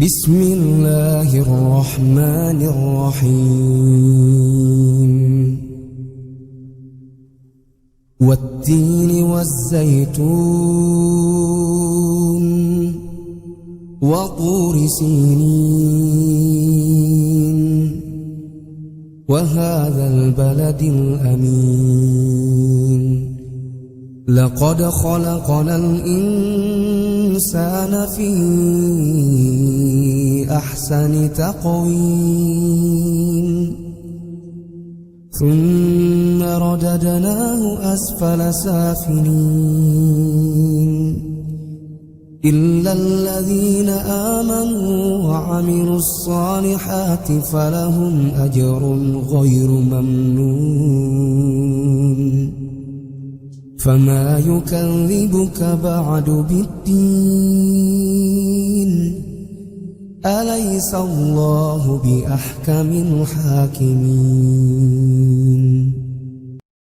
بسم الله الرحمن الرحيم والتين والزيتون وطور سينين وهذا البلد الأمين لقد خلقنا الإنسان في أحسن تقويم ثم رددناه أسفل سافلين إلا الذين آمنوا وعملوا الصالحات فلهم أجر غير ممنون فما يكذبك بعد بالدين أليس الله بأحكم الحاكمين